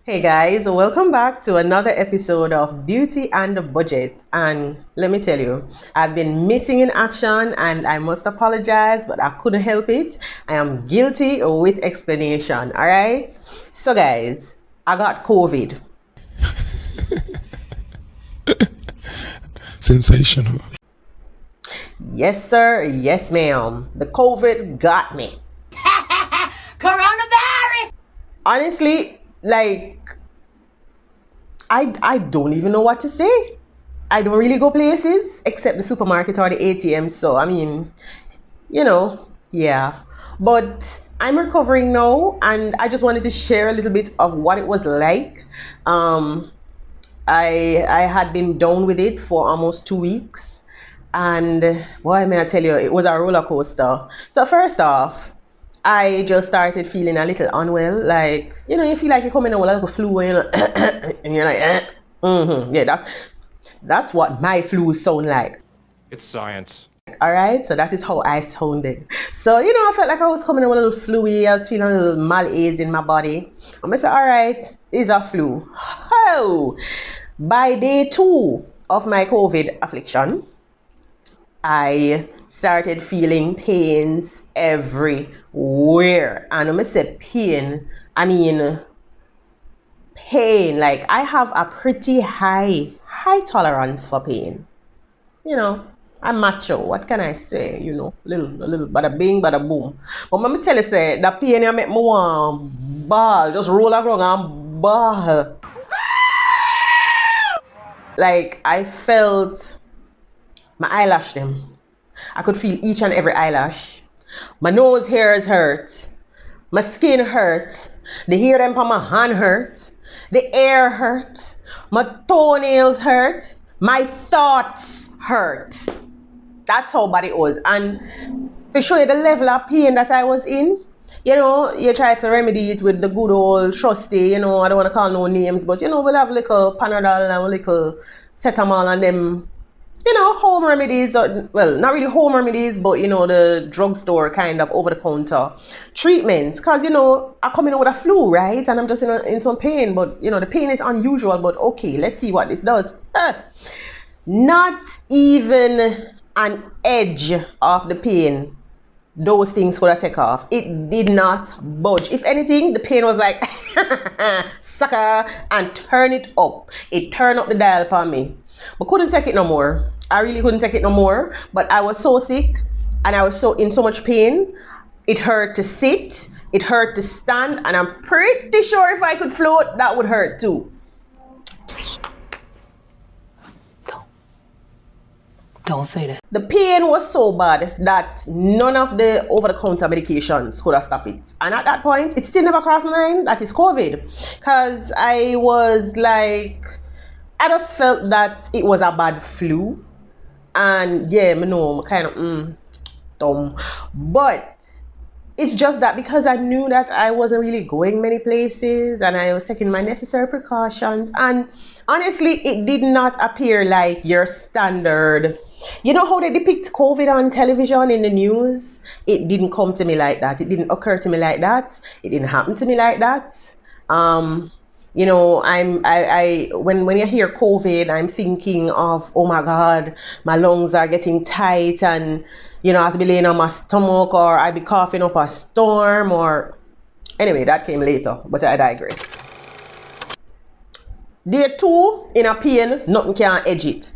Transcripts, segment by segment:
Hey guys, welcome back to another episode of Beauty and the Budget. And let me tell you, I've been missing in action and I must apologize, but I couldn't help it. I am guilty with explanation. All right. So, guys, I got COVID. Sensational. Yes, sir. Yes, ma'am. The COVID got me. Coronavirus! Honestly, I don't even know what to say. I don't really go places except the supermarket or the ATM. So, I mean, yeah. But I'm recovering now and I just wanted to share a little bit of what it was like. I had been down with it for almost 2 weeks. And boy, may I tell you, it was a roller coaster. So first off, I just started feeling a little unwell. You feel like you're coming out with like a flu and and you're like, Yeah, that's what my flu sound like. It's science. All right, so that is how I sounded. So, I felt like I was coming out with a little flu. I was feeling a little malaise in my body. I said, all right, it's a flu. Oh, by day 2 of my COVID affliction, I started feeling pains everywhere. And when I said pain, I mean pain. Like I have a pretty high tolerance for pain. I'm macho. What can I say? Little bada bing, bada boom. But let me tell you, say that pain you make me want ball, just roll around and ball. Like I felt my eyelash them. I could feel each and every eyelash. My nose hairs hurt. My skin hurt. The hair them on my hand hurt. The air hurt. My toenails hurt. My thoughts hurt. That's how bad it was. And to show you the level of pain that I was in, you try to remedy it with the good old trusty, I don't want to call no names, but we'll have little Panadol and little Cetamol and them, home remedies, or well, not really home remedies, but the drugstore kind of over-the-counter treatments. Because I come in with a flu, right? And I'm just in some pain, but the pain is unusual. But okay, let's see what this does. Not even an edge of the pain those things could have take off. It did not budge. If anything, the pain was like sucker, and turn it up. It turned up the dial for me. But couldn't take it no more. I really couldn't take it no more. But I was so sick and I was so in so much pain. It hurt to sit, it hurt to stand, and I'm pretty sure if I could float, that would hurt too. Don't say that. The pain was so bad that none of the over-the-counter medications could have stopped it. And at that point, it still never crossed my mind that it's COVID. Because I was like, I just felt that it was a bad flu. And yeah, I know, I'm kind of dumb. But it's just that because I knew that I wasn't really going many places and I was taking my necessary precautions. And honestly, it did not appear like your standard. You know how they depict COVID on television in the news? It didn't come to me like that. It didn't occur to me like that. It didn't happen to me like that. When you hear COVID, I'm thinking of, oh my God, my lungs are getting tight and I have to be laying on my stomach, or I'd be coughing up a storm, or anyway, that came later, but I digress. Day 2 in a pain, nothing can edge it.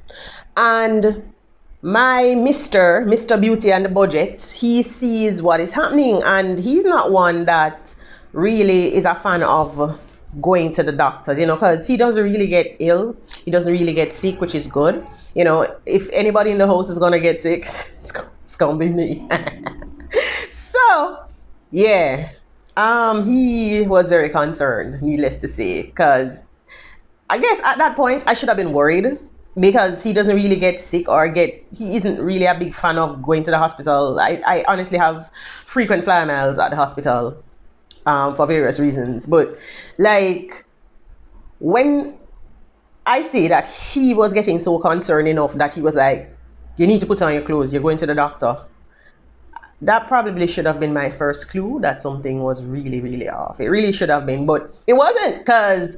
And my Mr. Beauty and the Budget, he sees what is happening, and he's not one that really is a fan of going to the doctors, because he doesn't really get ill. He doesn't really get sick, which is good. If anybody in the house is gonna get sick, it's gonna be me. So yeah, he was very concerned, needless to say, because I guess at that point I should have been worried, because he doesn't really get sick he isn't really a big fan of going to the hospital. I honestly have frequent fly miles at the hospital for various reasons. But like, when I say that he was getting so concerned enough that he was like, you need to put on your clothes, you're going to the doctor, that probably should have been my first clue that something was really, really off. It really should have been, but it wasn't, because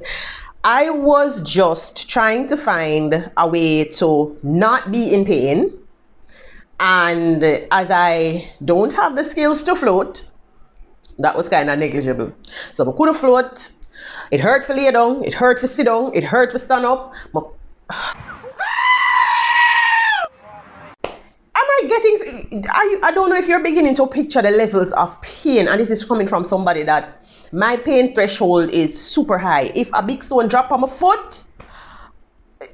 I was just trying to find a way to not be in pain. And as I don't have the skills to float, that was kind of negligible. So I couldn't float. It hurt for lay down. It hurt for sit down. It hurt for stand up. I don't know if you're beginning to picture the levels of pain, and this is coming from somebody that my pain threshold is super high. If a big stone drop on my foot,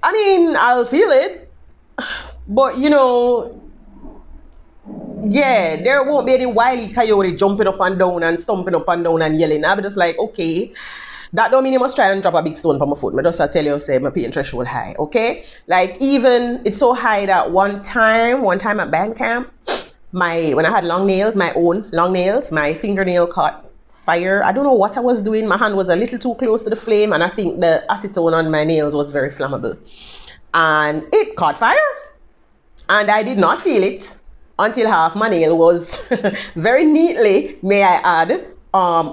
I mean, I'll feel it, but you know, yeah, there won't be any wily coyote jumping up and down and stomping up and down and yelling. I'll be just like, okay, that don't mean you must try and drop a big stone from my foot. I just tell you, say my pain threshold high, okay? Like, even it's so high that one time at band camp, when I had long nails, my own long nails, my fingernail caught fire. I don't know what I was doing. My hand was a little too close to the flame, and I think the acetone on my nails was very flammable, and it caught fire, and I did not feel it until half my nail was very neatly, may I add,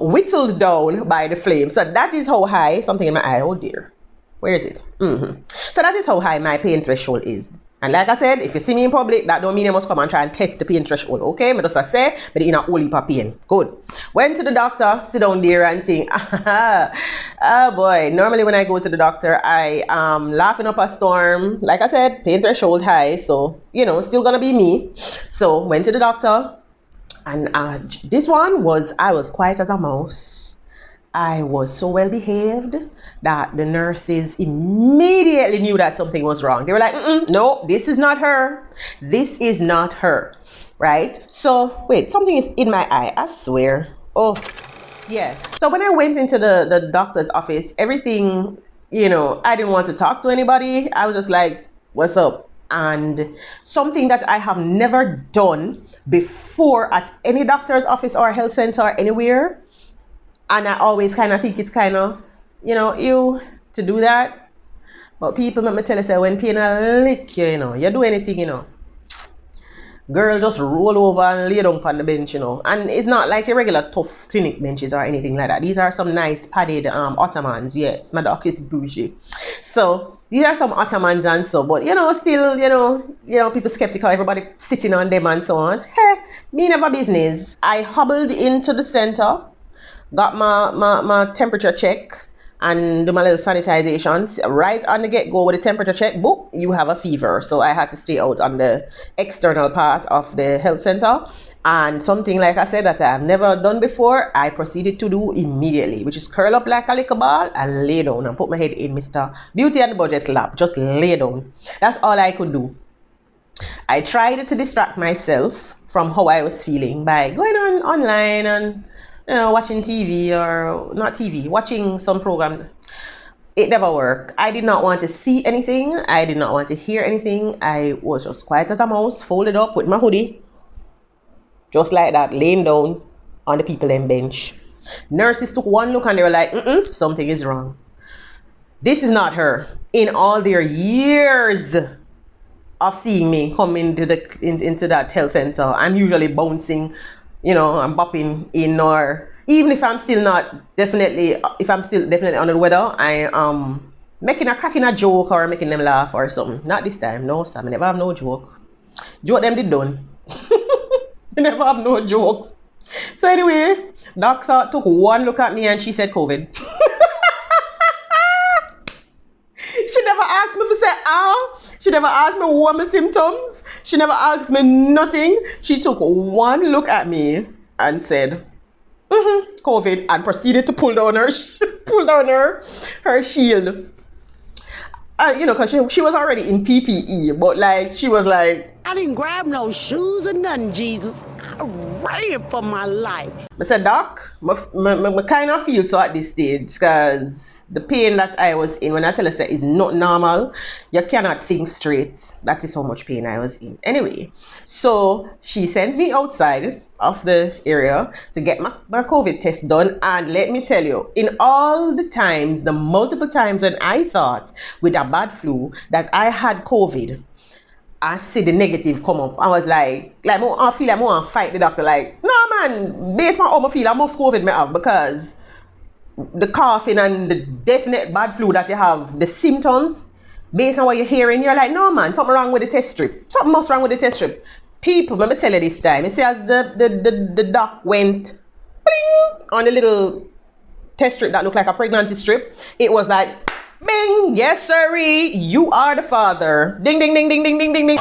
whittled down by the flame. So that is how high, something in my eye, oh dear, where is it? So that is how high my pain threshold is. And like I said, if you see me in public, that don't mean you must come and try and test the pain threshold, okay? I just say, but in a whole heap of pain. Good. Went to the doctor, sit down there and think, oh boy, normally when I go to the doctor, I am laughing up a storm. Like I said, pain threshold high, so, you know, still gonna be me. So went to the doctor, and this one was, I was quiet as a mouse. I was so well behaved that the nurses immediately knew that something was wrong. They were like, no, this is not her. This is not her, right? So wait, something is in my eye, I swear. Oh, yeah. So when I went into the doctor's office, everything, you know, I didn't want to talk to anybody. I was just like, what's up? And something that I have never done before at any doctor's office or health center or anywhere. And I always kind of think it's kind of, you know, you to do that. But people make me tell you, say, when pain a lick you, you know, you do anything, you know. Girl, just roll over and lay down on the bench, you know. And it's not like your regular tough clinic benches or anything like that. These are some nice padded ottomans. Yes, my doc is bougie. So these are some ottomans and so, but you know, still, you know, people skeptical, everybody sitting on them and so on. Hey, me never business. I hobbled into the center, got my temperature check and do my little sanitizations. Right on the get-go with the temperature check, boop, you have a fever. So I had to stay out on the external part of the health center. And something, like I said, that I have never done before, I proceeded to do immediately, which is curl up like a little ball and lay down and put my head in Mr. Beauty and the Budget's lap. Just lay down. That's all I could do. I tried to distract myself from how I was feeling by going online and, you know, watching TV or not TV, watching some program. It never worked. I did not want to see anything. I did not want to hear anything. I was just quiet as a mouse, folded up with my hoodie, just like that, laying down on the people in bench. Nurses took one look and they were like, something is wrong. This is not her. In all their years of seeing me come into that health center, I'm usually bouncing, you know, I'm bopping in, or even if I'm still definitely under the weather, I am cracking a joke or making them laugh or something. Not this time, no, Sam. I never have no joke. Joke them did done. I never have no jokes. So anyway, doctor took one look at me and she said COVID. She never asked me to say she never asked me what my symptoms. She never asked me nothing. She took one look at me and said, COVID, and proceeded to pull down her shield. You know, because she was already in PPE, but like she was like, I didn't grab no shoes or nothing, Jesus. I ran for my life. I said, Doc, I kind of feel so at this stage because the pain that I was in, when I tell you that is not normal, you cannot think straight. That is how much pain I was in. Anyway, so she sent me outside of the area to get my COVID test done. And let me tell you, in all the multiple times when I thought with a bad flu that I had COVID, I see the negative come up. I was like I feel like I want to fight the doctor. Like, no man, based on how I feel, I must COVID me have because the coughing and the definite bad flu that you have, the symptoms, based on what you're hearing, you're like, no man, something wrong with the test strip. Something must wrong with the test strip. People, let me tell you this time. You see, as the doc went bling, on the little test strip that looked like a pregnancy strip, it was like, bing, yes sirree, you are the father. Ding, ding, ding, ding, ding, ding, ding, ding.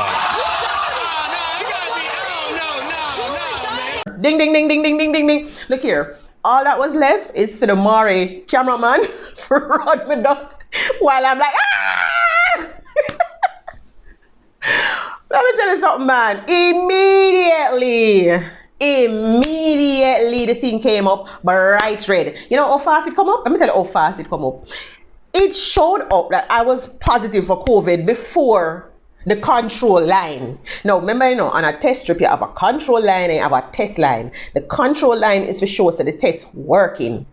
Ding, ding, ding, ding, ding, ding, ding, ding. Look here. All that was left is for the Maury cameraman to run me down while I'm like, ah! Let me tell you something, man. Immediately the thing came up bright red. You know how fast it come up? Let me tell you how fast it come up. It showed up that I was positive for COVID before the control line. Now, remember, you know, on a test strip, you have a control line and you have a test line. The control line is for sure, so the test working.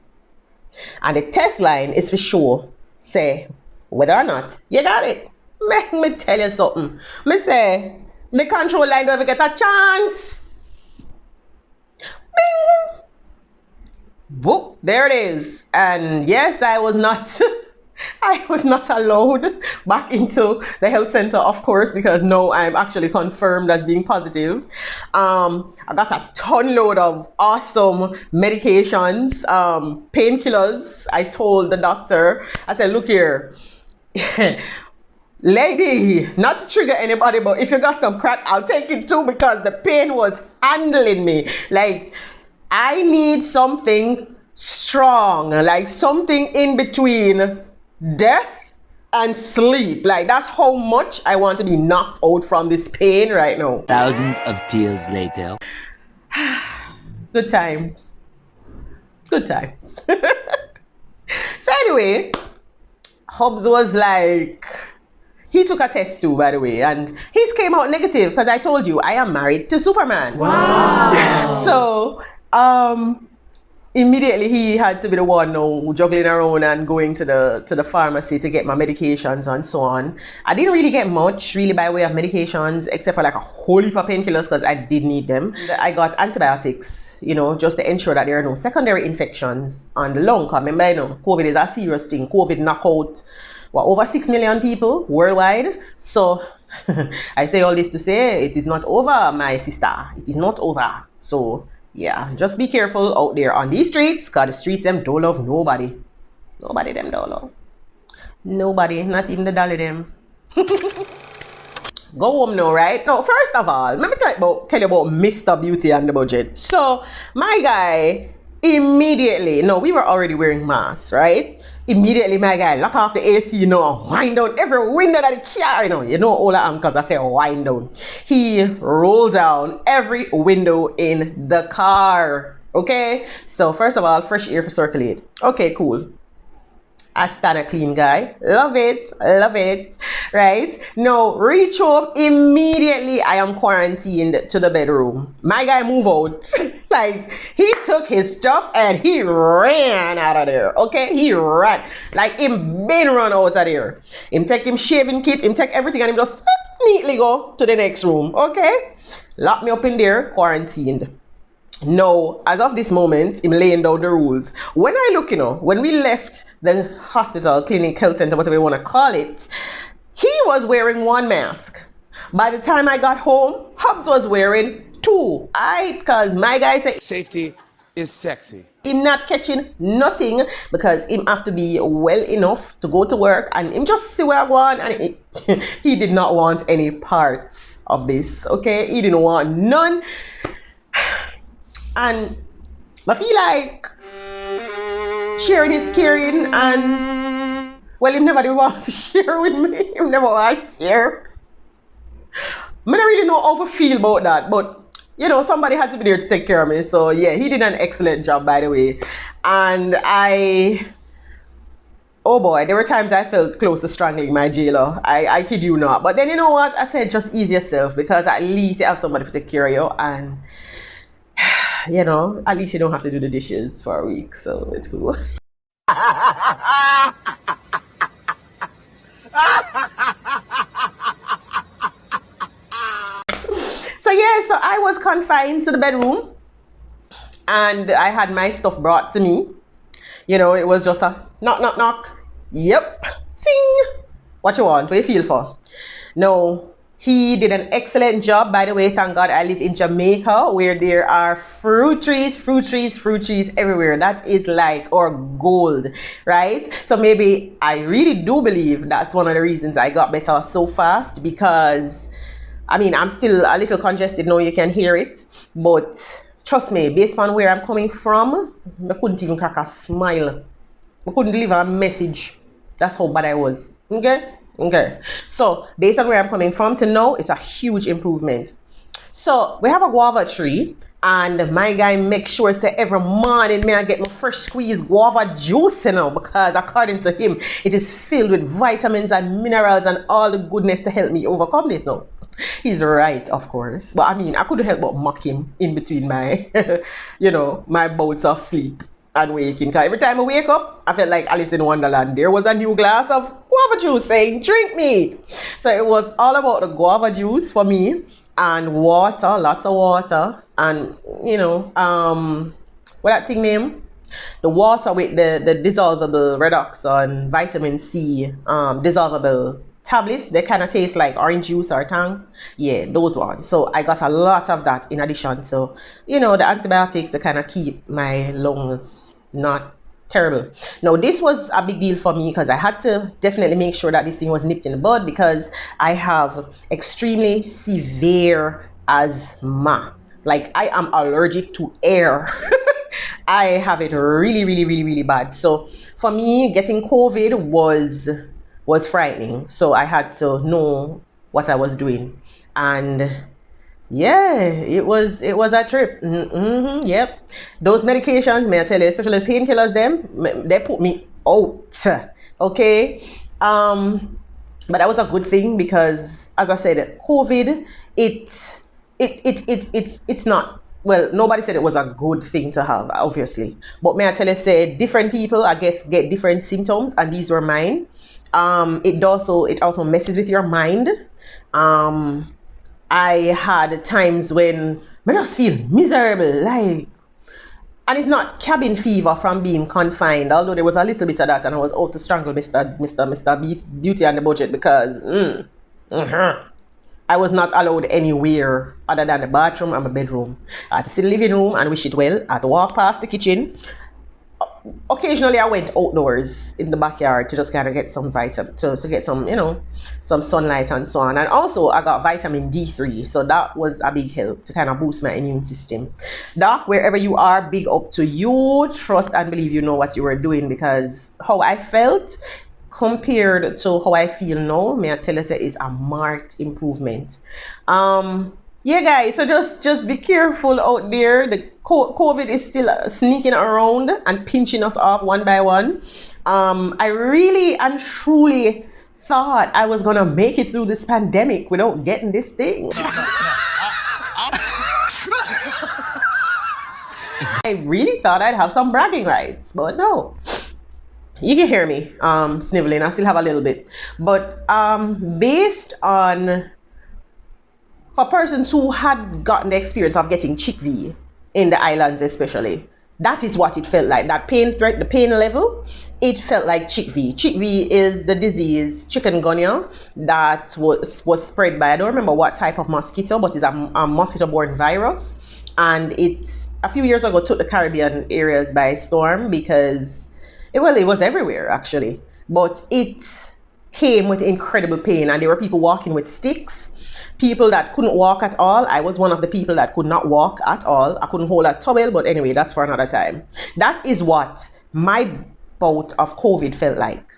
And the test line is for sure, say, whether or not you got it. Let me tell you something. Me say, the control line don't even get a chance. Bing! Boop, there it is. And yes, I was not allowed back into the health center, of course, because no, I'm actually confirmed as being positive. I got a ton load of awesome medications, painkillers. I told the doctor, I said, look here, lady, not to trigger anybody, but if you got some crack, I'll take it too, because the pain was handling me. Like, I need something strong, like something in between death and sleep. Like, that's how much I want to be knocked out from this pain right now. Thousands of tears later. Good times. Good times. So anyway, Hobbs was like, he took a test too, by the way, and his came out negative because I told you I am married to Superman. Wow. So immediately he had to be the one now juggling around and going to the pharmacy to get my medications and so on. I didn't really get much really by way of medications except for like a whole heap of painkillers because I did need them. I got antibiotics, you know, just to ensure that there are no secondary infections on the lung. Because remember, you know, COVID is a serious thing. COVID knocked out over 6 million people worldwide. So I say all this to say it is not over, my sister. It is not over. So yeah, just be careful out there on these streets, because the streets them don't love nobody. Nobody them don't love. Nobody, not even the dolly them. Go home now, right? Now, first of all, let me tell you about Mr. Beauty and the Budget. So, my guy, immediately, no, we were already wearing masks, right? Immediately, my guy, lock off the AC, you know, wind down every window that the car, you know all I am because I say wind down. He rolled down every window in the car, okay? So, first of all, fresh air for circulate. Okay, cool. I stand a clean guy. Love it, right? Now, reach home immediately. I am quarantined to the bedroom. My guy move out. Like, he took his stuff and he ran out of there, okay? He ran. Like, him been run out of there. Him take him shaving kit, him take everything and him just neatly go to the next room, okay? Lock me up in there, quarantined. No, as of this moment, I'm laying down the rules. When I look, you know, when we left the hospital, clinic, health center, whatever you want to call it, he was wearing one mask. By the time I got home, Hobbs was wearing two. Because my guy said safety is sexy. Him not catching nothing because him have to be well enough to go to work and him just see where I want, and he did not want any parts of this, okay? He didn't want none. And I feel like sharing is caring, and well, him never did want to share with me. Him never want to share. I don't really know how to feel about that, but you know, somebody had to be there to take care of me. So yeah, he did an excellent job, by the way. And oh boy, there were times I felt close to strangling my jailer. I kid you not. But then you know what? I said just ease yourself, because at least you have somebody to take care of you, and you know, at least you don't have to do the dishes for a week, so it's cool. confined to the bedroom and I had my stuff brought to me. You know, it was just a knock, knock, knock. Yep, sing. What you want? What you feel for? No, he did an excellent job. By the way, thank God I live in Jamaica where there are fruit trees everywhere. That is like our gold, right? So maybe I really do believe that's one of the reasons I got better so fast, because I mean, I'm still a little congested now, you can hear it, but trust me, based on where I'm coming from, I couldn't even crack a smile. I couldn't deliver a message. That's how bad I was. Okay. So based on where I'm coming from to now, it's a huge improvement. So we have a guava tree, and my guy makes sure say every morning I get my fresh squeezed guava juice, you know, because according to him, it is filled with vitamins and minerals and all the goodness to help me overcome this now. He's right, of course. But I mean, I couldn't help but mock him in between my, my bouts of sleep and waking. Because every time I wake up, I felt like Alice in Wonderland. There was a new glass of guava juice saying, drink me. So it was all about the guava juice for me, and water, lots of water. And, what that thing name? The water with the dissolvable redox on vitamin C, dissolvable tablets. They kind of taste like orange juice or tang. Yeah, those ones. So I got a lot of that in addition to, the antibiotics to kind of keep my lungs not terrible. Now, this was a big deal for me because I had to definitely make sure that this thing was nipped in the bud, because I have extremely severe asthma. Like, I am allergic to air. I have it really, really, really, really bad. So for me, getting COVID was frightening. So I had to know what I was doing. And yeah, it was a trip. Yep. Those medications, may I tell you, especially the painkillers, they put me out. Okay. But that was a good thing because, as I said, COVID, it's not, well, nobody said it was a good thing to have, obviously. But may I tell you, say, different people, I guess, get different symptoms, and these were mine. It also messes with your mind. I had times when I just feel miserable, like, and it's not cabin fever from being confined, although there was a little bit of that, and I was out to strangle Mr. Beauty and the Budget because I was not allowed anywhere other than the bathroom and my bedroom. I had to sit in the living room and wish it well. I had to walk past the kitchen. Occasionally I went outdoors in the backyard to just kind of get some to get some, some sunlight and so on. And also I got vitamin D3, so that was a big help to kind of boost my immune system. Doc, wherever you are, big up to you. Trust and believe you know what you were doing, because how I felt compared to how I feel now, may I tell you, is a marked improvement. Yeah, guys, so just be careful out there. The COVID is still sneaking around and pinching us off one by one. I really and truly thought I was gonna make it through this pandemic without getting this thing. I really thought I'd have some bragging rights, but no. You can hear me sniveling. I still have a little bit, but based on, for persons who had gotten the experience of getting chickpea in the islands especially, that is what it felt like. That pain threat, the pain level, it felt like chickpea. Chickpea is the disease, chikungunya, that was spread by, I don't remember what type of mosquito, but it's a mosquito-borne virus. And it, a few years ago, took the Caribbean areas by storm because, it was everywhere actually. But it came with incredible pain, and there were people walking with sticks. People that couldn't walk at all. I was one of the people that could not walk at all. I couldn't hold a towel, but anyway, that's for another time. That is what my bout of COVID felt like.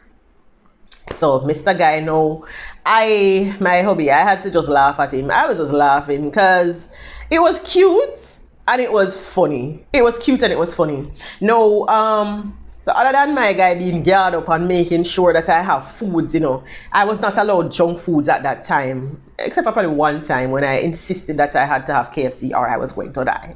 So, Mr. Guy, no, my hubby, I had to just laugh at him. I was just laughing because it was cute and it was funny. It was cute and it was funny. No, so other than my guy being geared up and making sure that I have foods, I was not allowed junk foods at that time, except for probably one time when I insisted that I had to have KFC or I was going to die.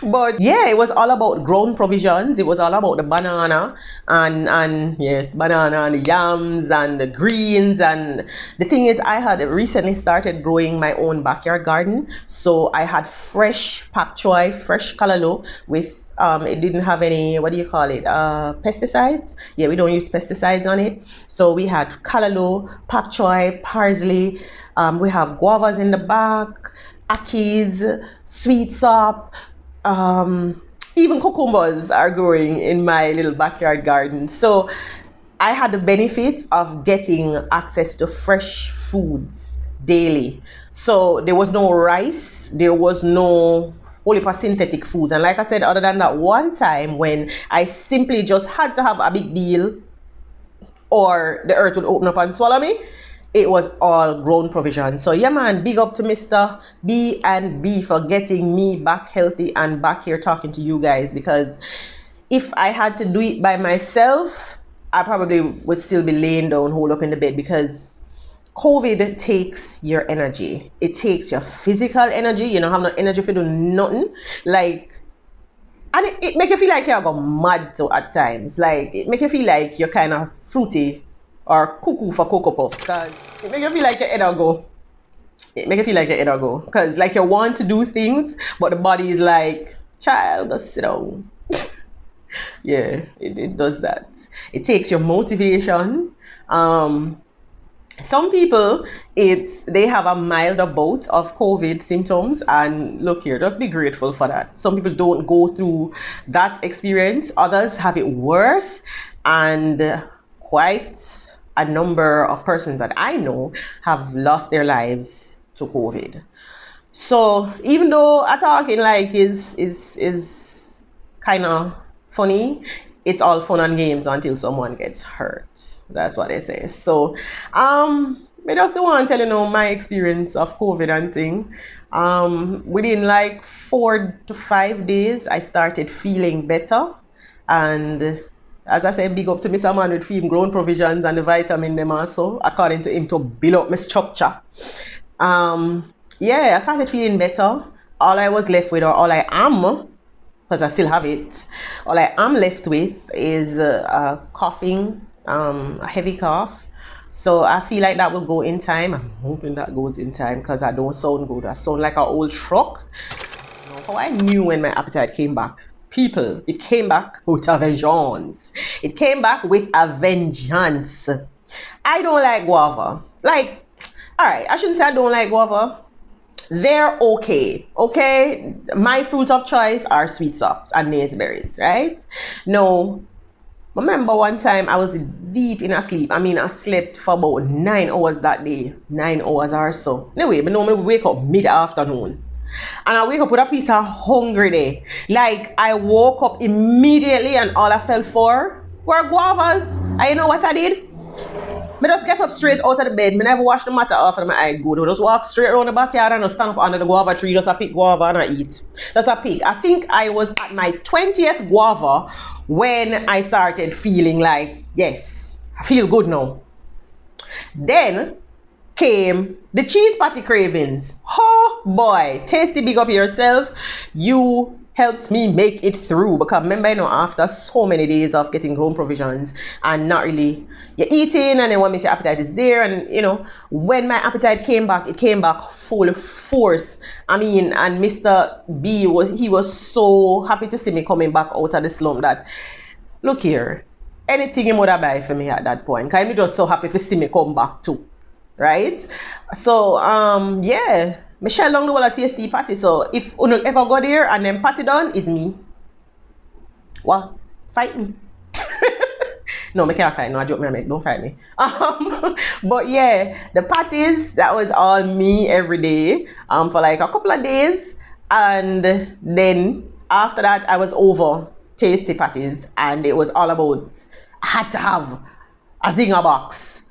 But yeah, it was all about grown provisions. It was all about the banana and yes, banana and the yams and the greens. And the thing is, I had recently started growing my own backyard garden. So I had fresh pak choy, fresh kalalo with it didn't have any, what do you call it, pesticides. Yeah, we don't use pesticides on it. So we had callaloo, pak choy, parsley, we have guavas in the back, akis, sweet sop, even cucumbers are growing in my little backyard garden. So I had the benefit of getting access to fresh foods daily. So there was no rice, there was no only for synthetic foods. And like I said, other than that one time when I simply just had to have a big deal or the earth would open up and swallow me, it was all grown provision. So yeah man, big up to Mr. B&B for getting me back healthy and back here talking to you guys, because if I had to do it by myself, I probably would still be laying down, holed up in the bed, because COVID takes your energy. It takes your physical energy. You don't have no energy for do nothing. Like, and it make you feel like you go mad too at times. Like, it make you feel like you're kind of fruity or cuckoo for Cocoa Puffs. Cause it make you feel like your head go. It make you feel like your head go. Cause like you want to do things, but the body is like, child, just sit down. Yeah, it does that. It takes your motivation. Some people, they have a milder bout of COVID symptoms, and look here, just be grateful for that. Some people don't go through that experience. Others have it worse, and quite a number of persons that I know have lost their lives to COVID. So even though I talking like is kind of funny, it's all fun and games until someone gets hurt. That's what they say. So, I just don't want to tell you my experience of COVID and thing. Within like 4 to 5 days, I started feeling better. And as I said, big up to Mr. Man with feed grown provisions and the vitamin them also, according to him, to build up my structure. Yeah, I started feeling better. All I was left with, or all I am, because I still have it, all I am left with is coughing, a heavy cough. So I feel like that will go in time. I'm hoping that goes in time, because I don't sound good. I sound like an old truck. You know, how I knew when my appetite came back. People, it came back with a vengeance. It came back with a vengeance. I don't like guava. Like, alright, I shouldn't say I don't like guava. They're okay. My fruits of choice are sweet sops and naseberries, right? No, remember one time I was deep in a sleep. I mean, I slept for about 9 hours that day. 9 hours or so. Anyway, but normally wake up mid-afternoon. And I wake up with a piece of hungry day. Like, I woke up immediately and all I felt for were guavas. And you know what I did? I just get up straight out of the bed. I never wash the matter off of my eye good. I just walk straight around the backyard and I stand up under the guava tree, just a pick guava and I eat. That's a pick. I think I was at my 20th guava when I started feeling like, yes, I feel good now. Then came the cheese patty cravings. Oh boy, tasty, big up yourself. You helped me make it through, because remember, after so many days of getting grown provisions and not really you're eating, and then what makes your appetite is there, and when my appetite came back, it came back full force. I mean, and Mr. B was so happy to see me coming back out of the slump that, look here, anything he would have buy for me at that point, because I'm just so happy to see me come back too, right? So yeah, Michelle long the whole tasty patty. So if you ever go there and then patty done, is me. What? Fight me. No, I can't fight. No, I joke, don't fight me. But yeah, the patties, that was all me every day for like a couple of days. And then after that, I was over tasty patties, and it was all about, I had to have a zinger box.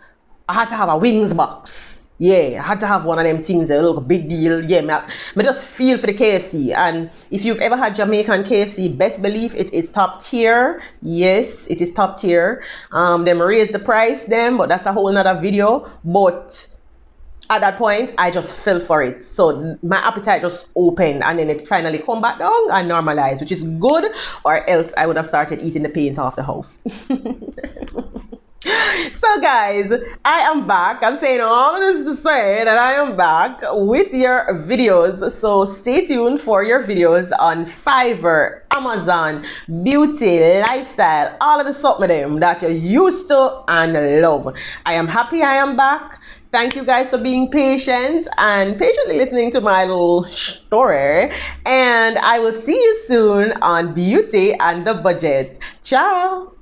I had to have a wings box. Yeah, I had to have one of them things, a little big deal. Yeah, I just feel for the KFC. And if you've ever had Jamaican KFC, best believe it is top tier. Yes, it is top tier. Them raise the price them, but that's a whole nother video. But at that point, I just fell for it. So my appetite just opened and then it finally come back down and normalized, which is good, or else I would have started eating the paint off the house. So guys, I am back. I'm saying all of this to say that I am back with your videos. So stay tuned for your videos on FIVERR, Amazon, beauty, lifestyle, all of the stuff with them that you're used to and love. I am happy I am back. Thank you guys for being patient and patiently listening to my little story. And I will see you soon on Beauty and the Budget. Ciao.